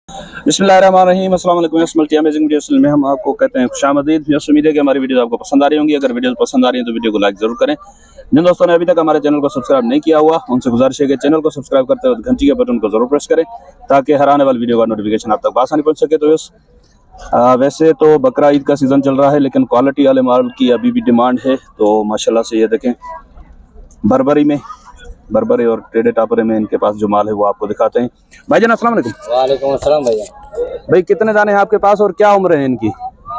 बिस्मिल्लाहिर्रहमानिर्रहीम, अस्सलाम वालेकुम। मल्टी अमेजिंग वीडियोस में हम आपको कहते हैं खुशामदीद। उम्मीद है कि हमारी वीडियो आपको पसंद आ रही होंगी। अगर वीडियो पसंद आ रही है तो वीडियो को लाइक जरूर करें। जिन दोस्तों ने अभी तक हमारे चैनल को सब्सक्राइब नहीं किया हुआ उनसे गुजारिश है कि चैनल को सब्सक्राइब करते वक्त घंटी के बटन को जरूर प्रेस करें ताकि हर आने वाली वीडियो का नोटिफिकेशन आप तक आसानी पहुंच सके। तो वैसे तो बकरा ईद का सीजन चल रहा है, लेकिन क्वालिटी वाले माल की अभी भी डिमांड है। तो माशाल्लाह से ये देखें, बर्बरी और टेढ़े टापरे में इनके पास जो माल है वो आपको दिखाते हैं। भाईजान अस्सलाम वालेकुम। वालेकुम अस्सलाम भैया। भाई कितने दाने हैं आपके पास और क्या उम्र है इनकी?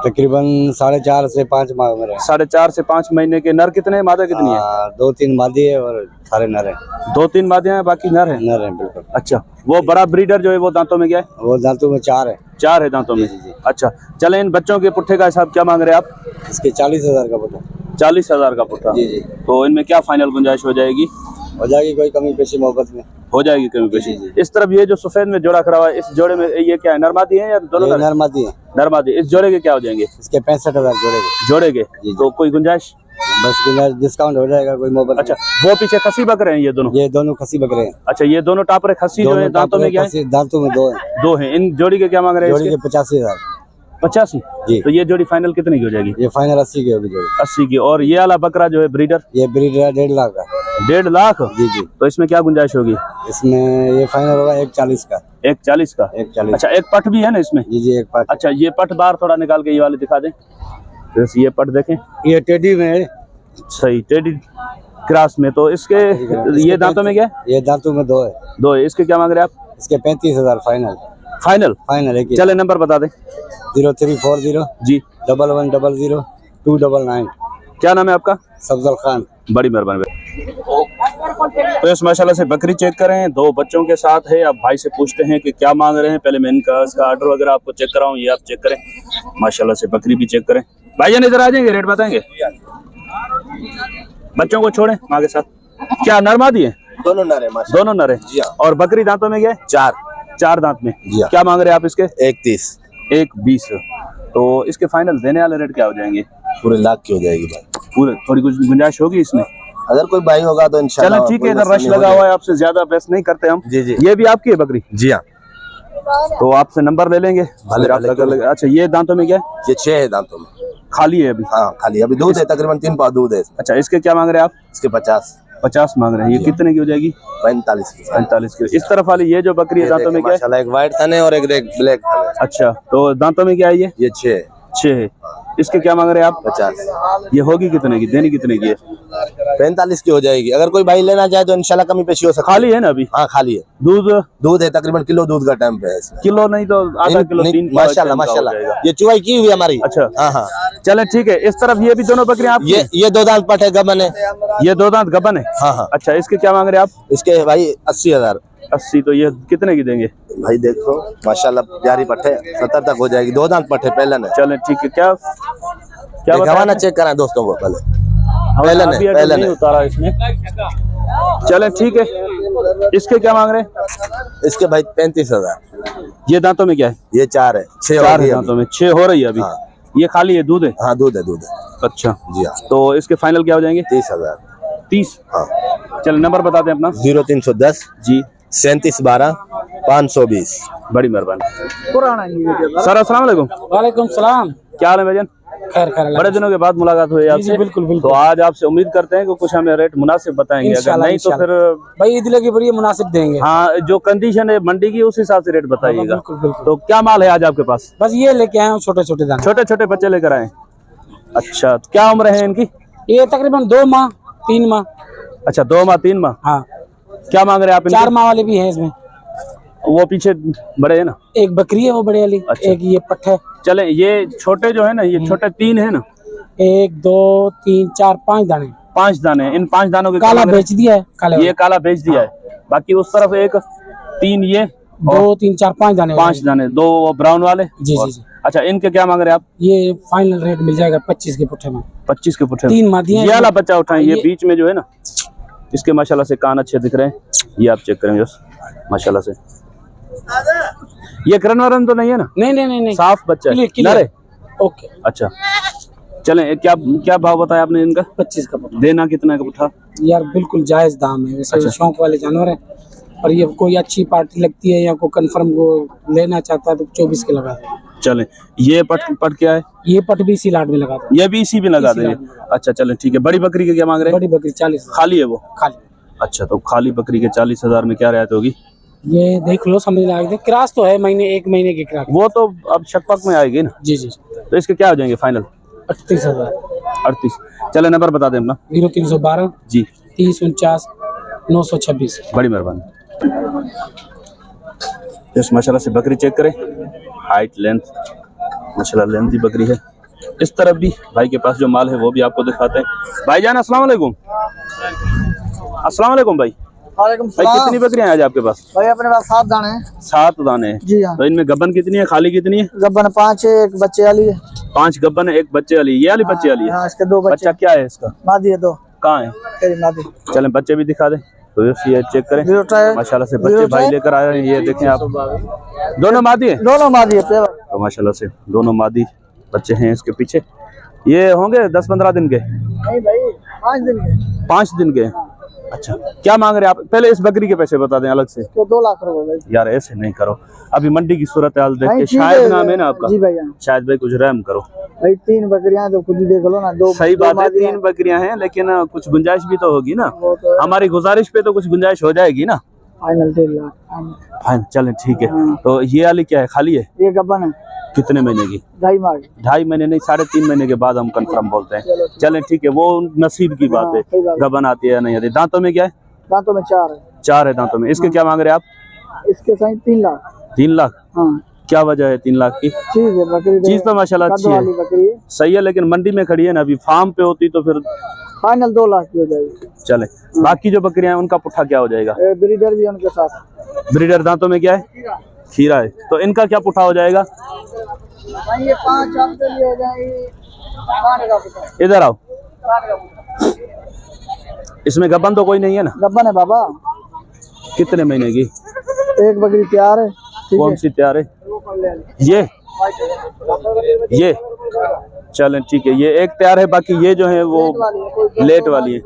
तकरीबन 4.5 से 5 माह उम्र है। 4.5 से 5 महीने के। नर कितने हैं, मादा कितनी है? 2-3 मादी है और सारे नर है। 2-3 मादियां हैं, बाकी नर है। नर है बिल्कुल। अच्छा, वो बड़ा ब्रीडर जो है वो दांतों में क्या है? वो दांतों में 4 है। 4 है दांतों में। जी। अच्छा, चले इन बच्चों के पुट्ठे का हिसाब क्या मांग रहे हैं आप? इसके 40,000 का पुट्ठा। 40,000 का पुट्ठा। जी। तो इनमें क्या फाइनल गुंजाइश हो जाएगी? हो जाएगी कोई कमी पेशी मोहब्बत में हो जाएगी कमी पेशी। जी। इस तरफ ये जो सफेद में जोड़ा खड़ा हुआ है, इस जोड़े में ये क्या है, नरमादी है या दोनों? नरमादी है। नरमादी। इस जोड़े के क्या हो जाएंगे? इसके 65,000 जोड़े के। तो कोई गुंजाइश? बस डिस्काउंट हो जाएगा कोई मोहब्बत। अच्छा, वो पीछे खसी बकरे हैं ये दोनों? ये दोनों खसी बकरे हैं। अच्छा, ये दोनों टापरे खसी जो है दांतों में क्या है? दांतों में 2 है। 2 हैं। इन जोड़ी के क्या मांग रहे हैं? जोड़ी के 85,000। 85 जी। तो ये जोड़ी फाइनल कितने की हो जाएगी? ये फाइनल 80 की होगी जोड़ी। 80 की। और ये वाला बकरा जो है ब्रीडर? ये ब्रीडर 1.5 लाख का। 1.5 लाख? जी। तो इसमें क्या गुंजाइश होगी? इसमें ये फाइनल होगा 1.40 का। 1.40 का। 1.40। अच्छा, एक पट भी है ना इसमें? जी एक पट। अच्छा, ये पट बाहर थोड़ा निकाल के ये वाले दिखा दें। जैसे ये पट देखें, ये टेडी में है। सही टेडी क्रॉस में। तो इसके ये दांतों में क्या है? ये दांतों में 2 है। 2 है। इसके क्या मांग रहे हैं आप? इसके 35,000 फाइनल फाइनल है। चले नंबर बता दें। 0340 जी 1100 299। क्या नाम है आपका? सफजल खान। बड़ी मेहरबानी। तो इस माशाल्लाह से बकरी चेक करें, 2 बच्चों के साथ है। अब भाई से पूछते हैं कि क्या मांग रहे हैं। पहले मैं इनका इसका ऑर्डर वगैरह आपको चेक कराऊं, ये आप चेक करें। माशाल्लाह से बकरी भी चेक करें। भाईजान इधर आ जाएंगे, रेट बताएंगे। बच्चों को छोड़ें माँ के साथ। क्या नरमादी है? दोनों नर है। दोनों नर है। और बकरी दांतों में क्या है? 4 दांत में। क्या मांग रहे हैं आप इसके? 1.20। तो इसके फाइनल देने वाले रेट क्या हो जाएंगे? पूरे लाख की हो जाएगी भाई। पूरे थोड़ी कुछ गुंजाइश होगी इसमें? अगर कोई भाई होगा तो इंशाल्लाह। चलो ठीक है, इधर रश लगा हुआ है, आपसे ज्यादा बेस्ट नहीं करते हम। जी। ये भी आपकी है बकरी? जी हाँ। तो आपसे नंबर ले लेंगे। अच्छा, ये दांतों में क्या है? ये 6 है दांतों में। खाली है अभी? हाँ खाली। अभी दूध है, तकरीबन 3 पाव दूध है। अच्छा, इसके क्या मांग रहे हैं आप? इसके 50 मांग रहे हैं। ये कितने की हो जाएगी? 45 की। इस तरफ वाली ये जो बकरी है दांतों में क्या है? माशाल्लाह एक व्हाइट थन है और एक ब्लैक थन है। अच्छा, तो दांतों में क्या है ये? 6 है। इसके क्या मांग रहे हैं आप? 50। ये होगी कितने की, देनी कितने की है? 45 की हो जाएगी। अगर कोई भाई लेना चाहे तो इंशाल्लाह कमी पेशी हो सकती है। खाली है ना अभी? हाँ खाली है। दूध है, तकरीबन किलो दूध का टाइम पे है। किलो नहीं तो आधा किलो। 3 माशाल्लाह ये चुवाई की हुई हमारी। अच्छा हाँ। चले ठीक है। इस तरफ ये भी दोनों बकरियां आप? ये 2 दांत पट है, गबन है। ये 2 दांत गबन है। हाँ। अच्छा, इसके क्या मांग रहे हैं आप? इसके भाई 80,000। 80। तो ये कितने की देंगे? भाई देखो माशाल्लाह प्यारी पट्टे 70 तक हो जाएगी। 2 दांत पट्टे पहले ने। चले ठीक है। क्या बताना चेक कराएं दोस्तों को पहले नहीं उतारा इसमें। चले ठीक है। इसके क्या मांग रहे हैं? इसके भाई 35,000। ये दांतों में क्या है? ये 4 है। 6 दांतों में 6 हो रही है अभी। हाँ। ये खाली है, दूध है? हाँ दूध है। अच्छा जी हाँ। तो इसके फाइनल क्या हो जाएंगे? 30,000। 30। हाँ। चलो नंबर बता दें अपना। 0310 जी 3712 520। बड़ी मेहरबानी। सर अस्सलाम वालेकुम। वालेकुम सलाम। क्या हाल है भाईजान? खैर बड़े दिनों के बाद मुलाकात हुई आपसे। बिल्कुल। तो आज आपसे उम्मीद करते हैं कि कुछ हमें रेट मुनासिब बताएंगे। अगर नहीं तो फिर भाई ईद लगी बड़ी मुनासिब देंगे। हाँ, जो कंडीशन है मंडी की उस हिसाब से रेट बताइएगा। बिल्कुल। तो क्या माल है आज आपके पास? बस ये लेके आए छोटे दाने। छोटे बच्चे लेकर आए। अच्छा, तो क्या उम्र है इनकी? ये तकरीबन 2 माह 3 माह। अच्छा, 2 माह 3 माह। हाँ। क्या मांग रहे हैं आप? 4 माह वाले भी हैं इसमें। वो पीछे बड़े है ना? एक बकरी है वो बड़े वाली। अच्छा। एक ये पट है। चले ये छोटे जो है ना, ये छोटे 3 है ना? 1 2 3 4 5 दाने। 5 दाने। इन 5 दानों के काला बेच दिया है। ये काला बेच दिया है। बाकी उस तरफ 1 3 ये 2 3 4 5 दाने। 5 दाने। 2 ब्राउन वाले। जी। अच्छा, इनके क्या मांग रहे हैं आप? ये फाइनल रेट मिल जाएगा 25 के पुट्ठे में। 25 के पुट्ठे। 3 मादियां। ये वाला बच्चा उठाएं। ये बीच में जो है ना, इसके माशाल्लाह से कान अच्छे दिख रहे हैं। ये आप चेक करेंगे माशाल्लाह से। ये करन वरन तो नहीं है ना? नहीं। साफ बच्चा है। क्लियर। ओके। अच्छा, चलें। क्या भाव बताया आपने इनका? 25 का पुट्ठा। देना कितना का पुट्ठा? यार बिल्कुल जायज दाम है। वैसे शौक वाले जानवर है। और ये कोई अच्छी पार्टी लगती है या कोई कंफर्म को लेना चाहता है तो 24 के लगा दो। चलें, ये पट क्या है? ये पट भी इसी लाट में लगा दो। ये भी इसी में लगा इसी देंगे। लाट में लगा अच्छा चलें ठीक है। बड़ी बकरी के क्या मांग रहे हैं? बड़ी बकरी 40 खाली है वो? खाली। अच्छा, तो खाली बकरी के 40,000 में क्या रियायत होगी? ये देख लो, समझ लगा क्रास तो है, महीने 1 महीने की क्रास। वो तो अब शक में आएगी ना। जी जी। तो इसके क्या हो जाएंगे फाइनल? 38,000। 38। चले, नंबर बता दें अपना। 0312 जी 30 49 926। बड़ी मेहरबानी। इस माशाल्लाह से बकरी चेक करें, हाइट लेंथ माशाल्लाह लेंथी बकरी है। इस तरफ भी भाई के पास जो माल है वो भी आपको दिखाते हैं। भाईजान अस्सलाम वालेकुम। अस्सलाम वालेकुम भाई। वालेकुम भाई सलाम। कितनी बकरियां हैं आज आपके पास? भाई अपने पास 7 दाने हैं। 7 दाने हैं। जी हाँ। तो इनमें गब्बन कितनी है, खाली कितनी है? गब्बन 5 है, एक बच्चे वाली है। 5 गब्बन है, एक बच्चे वाली। ये वाली बच्चे वाली है? हाँ, इसके 2 बच्चे। बच्चा क्या है इसका? मादी है 2। कहाँ है? तेरी मादी। चलें बच्चे भी दिखा दें। तो ये चेक करें माशाल्लाह से बच्चे भाई लेकर आए हैं। ये देखें आप, दोनों मादी है? दोनों मादी है पेवर। तो माशाल्लाह से दोनों मादी बच्चे हैं इसके पीछे। ये होंगे 10-15 दिन के? नहीं भाई, 5 दिन के। 5 दिन के। अच्छा, क्या मांग रहे हैं आप? पहले इस बकरी के पैसे बता दें अलग से। तो 2 लाख रुपए भाई। यार ऐसे नहीं करो, अभी मंडी की सूरत हाल देख भाई, के। ठीक शायद नाम है ना आपका? जी भैया। शायद भाई, कुछ रहम करो भाई 3 बकरियां तो खुद ही देख लो ना। 2 सही बात है, 3 बकरियां हैं, लेकिन कुछ गुंजाइश भी तो होगी ना। वो तो हमारी गुजारिश पे तो कुछ गुंजाइश हो जाएगी ना। फाइनल 3 लाख। फाइन, चलें ठीक है। हाँ। तो ये वाली क्या है, खाली है? ये गब्बन है कितने महीने की? 2.5 माह की। 2.5 महीने नहीं, 3.5 महीने के बाद हम कंफर्म बोलते हैं। चलें ठीक है, वो नसीब की बात है, सही बात है। गबन आती है या नहीं आती। दांतों में क्या है? दांतों में 4 है। 4 है दांतों में। इसके क्या मांग रहे हैं आप? इसके सही 3 लाख। 3 लाख? हाँ, क्या वजह है 3 लाख की? चीज है बकरी। चीज तो माशाल्लाह अच्छी है, वाली बकरी है। सही है, लेकिन मंडी में खड़ी है ना, अभी फार्म पे होती तो फिर फाइनल 2 लाख की हो जाएगी। चले। बाकी जो बकरियां हैं उनका पुट्ठा क्या हो जाएगा? ब्रीडर भी है उनके साथ। ब्रीडर दांतों में क्या है? खीरा है। तो इनका क्या पुट्ठा हो जाएगा? भाई ये 5 आपके लिए हो जाएगी 60 का पुट्ठा। इधर आओ। 60 का पुट्ठा। इसमें गबन तो कोई नहीं है ना? गब्बन है बाबा। कितने महीने की? एक बकरी तैयार है। ठीक कौन है। सी तैयार है? ये चलें ठीक है, ये एक तैयार है, बाकी ये जो है वो लेट वाली है।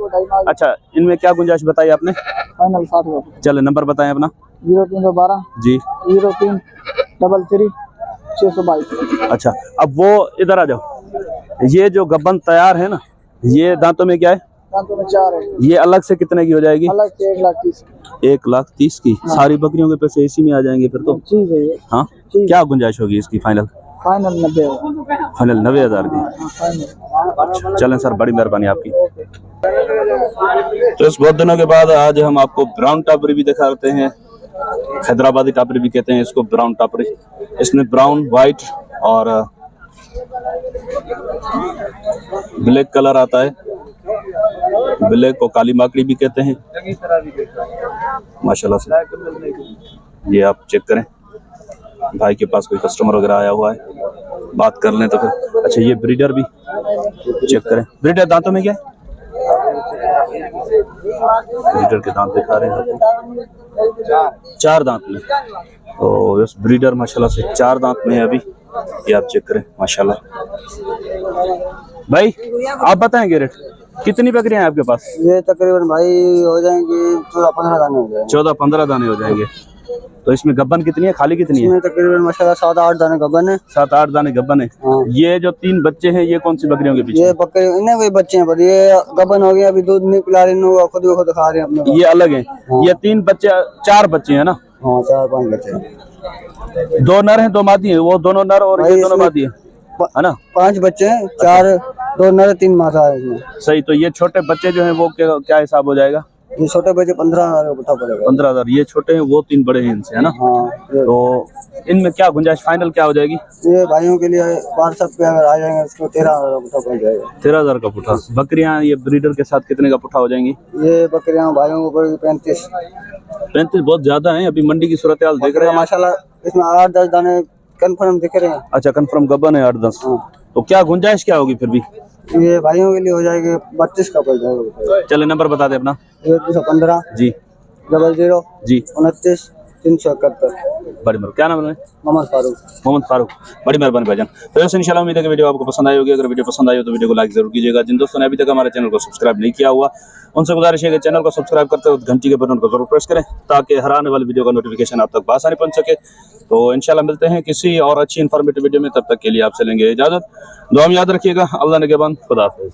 अच्छा, इनमें क्या गुंजाइश बताई आपने? फाइनल 60 का पुट्ठा। चले, नंबर बताएं अपना। 0312 जी 03 33 622। अच्छा, अब वो इधर आ जाओ। ये जो गब्बन तैयार है ना, ये दांतों में क्या है? दांतों में 4 है। ये अलग से कितने की हो जाएगी? अलग से 1,30,000। 1,30,000 की। सारी बकरियों के पैसे इसी में आ जाएंगे फिर तो। चीज है ये। हाँ, ठीक। क्या गुंजाइश होगी इसकी फाइनल? फाइनल 90। फाइनल 90,000 की। फाइनल। अच्छा चलें सर, बड़ी मेहरबानी आपकी। तो इस बहुत दिनों के बाद आज हम आपको ब्राउन टापरी भी दिखाते हैं। हैदराबादी टापरी भी कहते हैं इसको, ब्राउन टापरी। इसमें ब्राउन, वाइट और ब्लैक कलर आता है। ब्लैक को काली माकड़ी भी कहते हैं माशाल्लाह से। ये आप चेक करें, भाई के पास कोई कस्टमर वगैरह आया हुआ है, बात कर लें तो फिर। अच्छा, ये ब्रीडर भी चेक करें। ब्रीडर दांतों में क्या है? ब्रीडर के दांत दिखा रहे हैं, 4 दांत में। तो इस ब्रीडर माशाल्लाह से 4 दांत में है अभी। ये आप चेक करें माशाल्लाह। भाई आप बताएंगे रेट, कितनी बकरियां हैं आपके पास? ये तकरीबन भाई हो जाएंगे 14-15 दाने हो जाएंगे। 14-15 दाने हो जाएंगे। तो इसमें गब्बन कितनी है, खाली कितनी है? इसमें तकरीबन माशाल्लाह 7-8 दाने गब्बन है। 7-8 दाने गब्बन है। हाँ। ये जो 3 बच्चे हैं, ये कौन सी बकरियों के पीछे? ये बकरे इन्हें कोई बच्चे हैं, पर ये गब्बन हो गया, अभी दूध नहीं पिला रहे हैं, खुद ब खुद खा रहे हैं अपने को। ये अलग है। ये 3 बच्चे, 4 बच्चे हैं ना? हाँ, 4-5 बच्चे हैं। 2 नर हैं, 2 मादी हैं। वो दोनों नर और भाई ये दोनों इसमें मादी है ना? 5 बच्चे हैं, 4 2 नर 3 मादा है इसमें। सही। तो ये छोटे बच्चे जो हैं वो क्या हिसाब हो जाएगा? ये छोटे बच्चे 15,000 का पुट्ठा पड़ेगा। 15,000। ये छोटे हैं, वो 3 बड़े हैं इनसे, है ना? हाँ। तो इनमें क्या गुंजाइश, फाइनल क्या हो जाएगी? ये भाइयों के लिए व्हाट्सएप पे अगर आ जाएंगे उसको 13,000 का पुट्ठा पड़ जाएगा। 13,000 का पुट्ठा। बकरियां ये ब्रीडर के साथ कितने का पुट्ठा हो जाएंगी? ये बकरियां भाइयों को पड़ेगी 35। 35 बहुत ज्यादा है। अभी मंडी की सूरत हाल देख रहे हैं माशाल्लाह, इसमें 8-10 दाने कंफर्म दिख रहे हैं। अच्छा, कंफर्म गब्बन है 8-10। हाँ। तो क्या गुंजाइश क्या होगी फिर भी? ये भाइयों के लिए हो जाएगी 32 का पड़ जाएगा। चले, नंबर बता दे अपना। 1315 जी 00 जी 29 371। बड़ी मेहरबानी। क्या नाम है? मोहम्मद फारूक। मोहम्मद फारूक। बड़ी मेहरबानी भाईजान। तो ऐसे इंशाल्लाह उम्मीद है कि वीडियो आपको पसंद आई होगी। अगर वीडियो पसंद आई हो तो वीडियो को लाइक जरूर कीजिएगा। जिन दोस्तों ने अभी तक हमारे चैनल को सब्सक्राइब नहीं किया हुआ उनसे गुजारिश है कि चैनल को सब्सक्राइब करते वक्त घंटी के बटन को जरूर प्रेस करें ताकि हर आने वाली वीडियो का नोटिफिकेशन आप तक बआसानी पहुंच सके। तो इंशाल्लाह मिलते हैं किसी और अच्छी इन्फॉर्मेटिव वीडियो में, तब तक के लिए आपसे लेंगे इजाजत। दुआ में याद रखिएगा। अल्लाह ने के बाद खुदा हाफिज़।